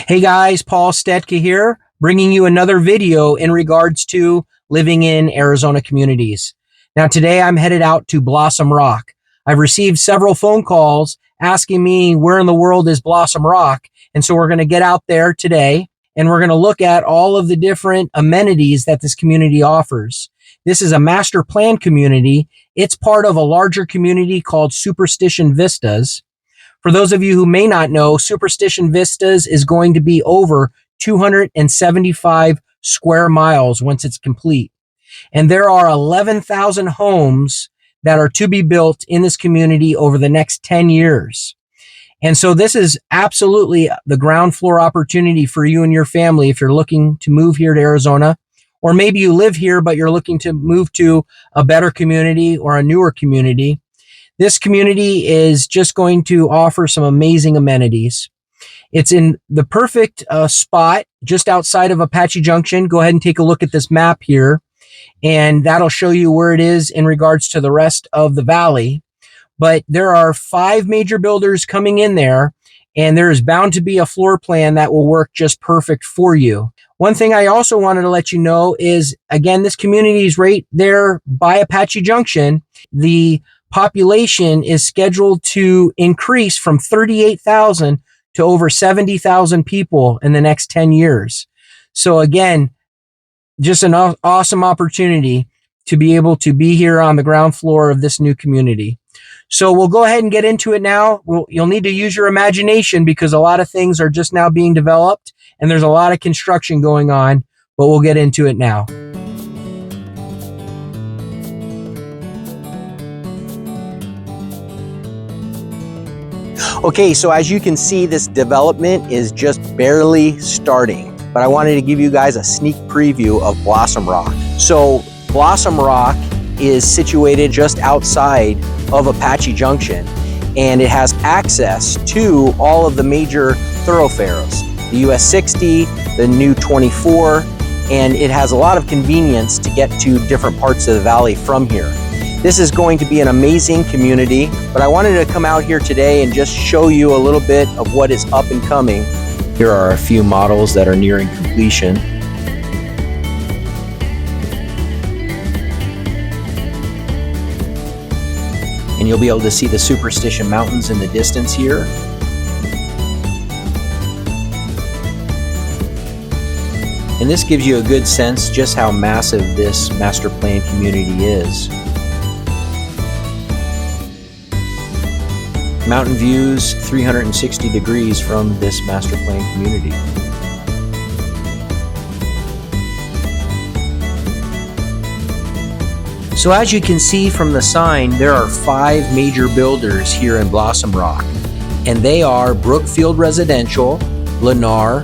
Hey guys, Paul Stetka here, bringing you another video in regards to living in Arizona communities. Now today I'm headed out to Blossom Rock. I've received several phone calls asking me where in the world is Blossom Rock, and so we're going to get out there today and we're going to look at all of the different amenities that this community offers. This is a master plan community. It's part of a larger community called Superstition Vistas. For those of you who may not know, Superstition Vistas is going to be over 275 square miles once it's complete. And there are 11,000 homes that are to be built in this community over the next 10 years. And so this is absolutely the ground floor opportunity for you and your family if you're looking to move here to Arizona, or maybe you live here, but you're looking to move to a better community or a newer community. This community is just going to offer some amazing amenities. It's in the perfect spot just outside of Apache Junction. Go ahead and take a look at this map here, and that'll show you where it is in regards to the rest of the valley. But there are 5 major builders coming in there, and there is bound to be a floor plan that will work just perfect for you. One thing I also wanted to let you know is, again, this community is right there by Apache Junction. The population is scheduled to increase from 38,000 to over 70,000 people in the next 10 years. So again, just an awesome opportunity to be able to be here on the ground floor of this new community. So we'll go ahead and get into it now. You'll need to use your imagination because a lot of things are just now being developed and there's a lot of construction going on, but we'll get into it now. Okay, so as you can see, this development is just barely starting, but I wanted to give you guys a sneak preview of Blossom Rock. So Blossom Rock is situated just outside of Apache Junction, and it has access to all of the major thoroughfares, the US 60, the new 24, and it has a lot of convenience to get to different parts of the valley from here. This is going to be an amazing community, but I wanted to come out here today and just show you a little bit of what is up and coming. Here are a few models that are nearing completion. And you'll be able to see the Superstition Mountains in the distance here. And this gives you a good sense just how massive this master plan community is. Mountain views 360 degrees from this master plan community. So as you can see from the sign, there are 5 major builders here in Blossom Rock, and they are Brookfield Residential, Lennar,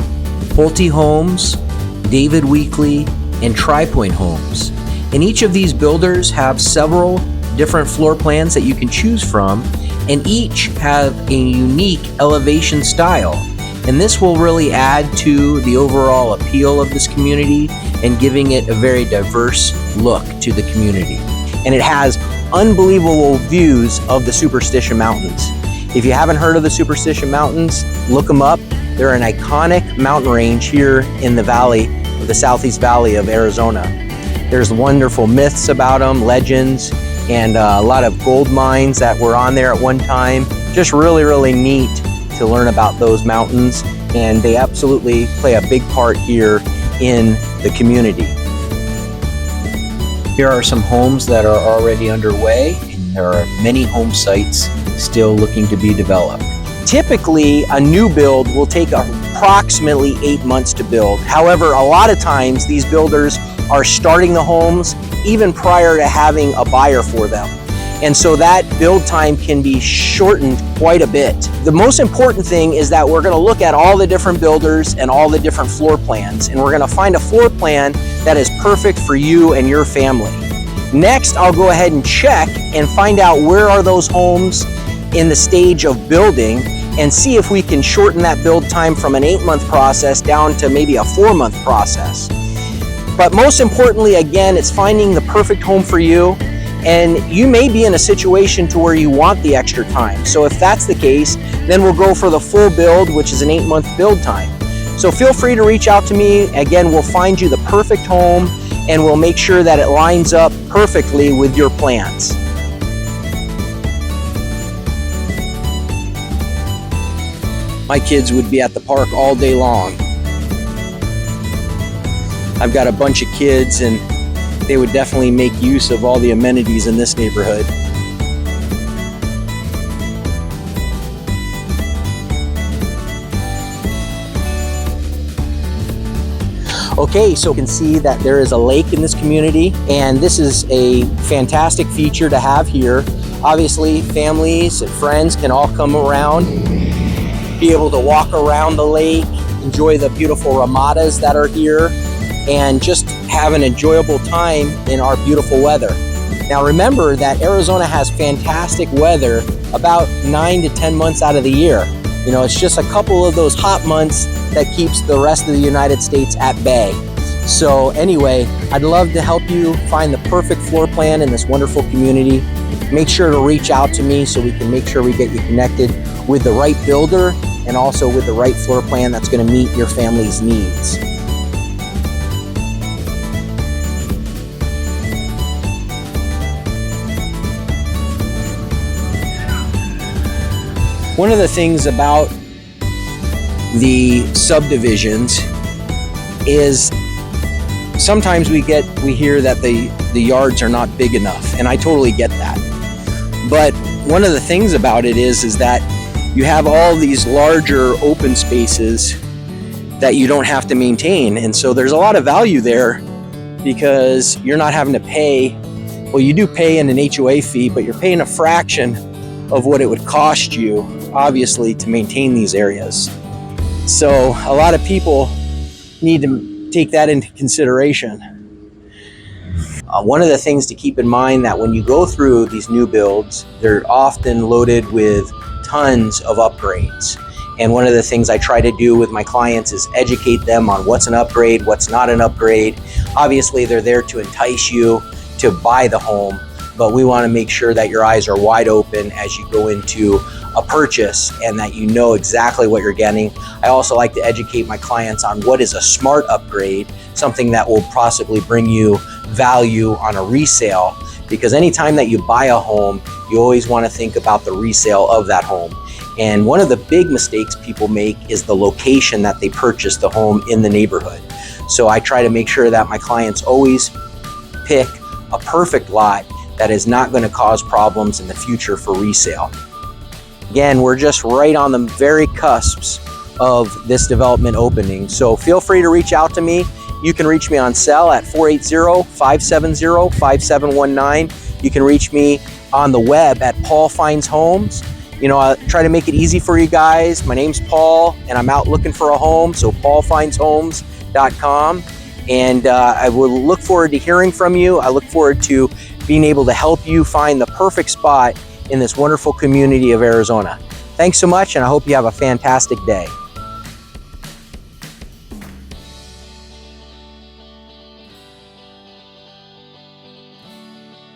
Pulte Homes, David Weekley, and TriPoint Homes. And each of these builders have several different floor plans that you can choose from, and each have a unique elevation style. And this will really add to the overall appeal of this community and giving it a very diverse look to the community. And it has unbelievable views of the Superstition Mountains. If you haven't heard of the Superstition Mountains, look them up. They're an iconic mountain range here in the valley, the Southeast Valley of Arizona. There's wonderful myths about them, legends, and a lot of gold mines that were on there at one time. Just really, really neat to learn about those mountains, and they absolutely play a big part here in the community. Here are some homes that are already underway, and there are many home sites still looking to be developed. Typically, a new build will take approximately 8 months to build. However, a lot of times these builders are starting the homes even prior to having a buyer for them. And so that build time can be shortened quite a bit. The most important thing is that we're going to look at all the different builders and all the different floor plans, and we're going to find a floor plan that is perfect for you and your family. Next, I'll go ahead and check and find out where are those homes in the stage of building and see if we can shorten that build time from an 8-month process down to maybe a 4-month process. But most importantly, again, it's finding the perfect home for you. And you may be in a situation to where you want the extra time. So if that's the case, then we'll go for the full build, which is an 8-month build time. So feel free to reach out to me. Again, we'll find you the perfect home and we'll make sure that it lines up perfectly with your plans. My kids would be at the park all day long. I've got a bunch of kids and they would definitely make use of all the amenities in this neighborhood. Okay, so you can see that there is a lake in this community, and this is a fantastic feature to have here. Obviously, families and friends can all come around, be able to walk around the lake, enjoy the beautiful ramadas that are here, and just have an enjoyable time in our beautiful weather. Now remember that Arizona has fantastic weather about 9 to 10 months out of the year. You know, it's just a couple of those hot months that keeps the rest of the United States at bay. So anyway, I'd love to help you find the perfect floor plan in this wonderful community. Make sure to reach out to me so we can make sure we get you connected with the right builder and also with the right floor plan that's going to meet your family's needs. One of the things about the subdivisions is sometimes we hear that the yards are not big enough, and I totally get that. But one of the things about it is that you have all these larger open spaces that you don't have to maintain, and so there's a lot of value there because you're not having to pay. Well, you do pay in an HOA fee, but you're paying a fraction of what it would cost you, obviously, to maintain these areas. So a lot of people need to take that into consideration. One of the things to keep in mind that when you go through these new builds, they're often loaded with tons of upgrades. And one of the things I try to do with my clients is educate them on what's an upgrade, what's not an upgrade. Obviously, they're there to entice you to buy the home, but we want to make sure that your eyes are wide open as you go into a purchase and that you know exactly what you're getting. I also like to educate my clients on what is a smart upgrade, something that will possibly bring you value on a resale, because anytime that you buy a home, you always want to think about the resale of that home. And one of the big mistakes people make is the location that they purchase the home in the neighborhood. So I try to make sure that my clients always pick a perfect lot that is not going to cause problems in the future for resale. Again, we're just right on the very cusps of this development opening. So feel free to reach out to me. You can reach me on cell at 480-570-5719. You can reach me on the web at Paul Finds Homes. You know, I try to make it easy for you guys. My name's Paul and I'm out looking for a home. So paulfindshomes.com. And I will look forward to hearing from you. I look forward to being able to help you find the perfect spot in this wonderful community of Arizona. Thanks so much, and I hope you have a fantastic day.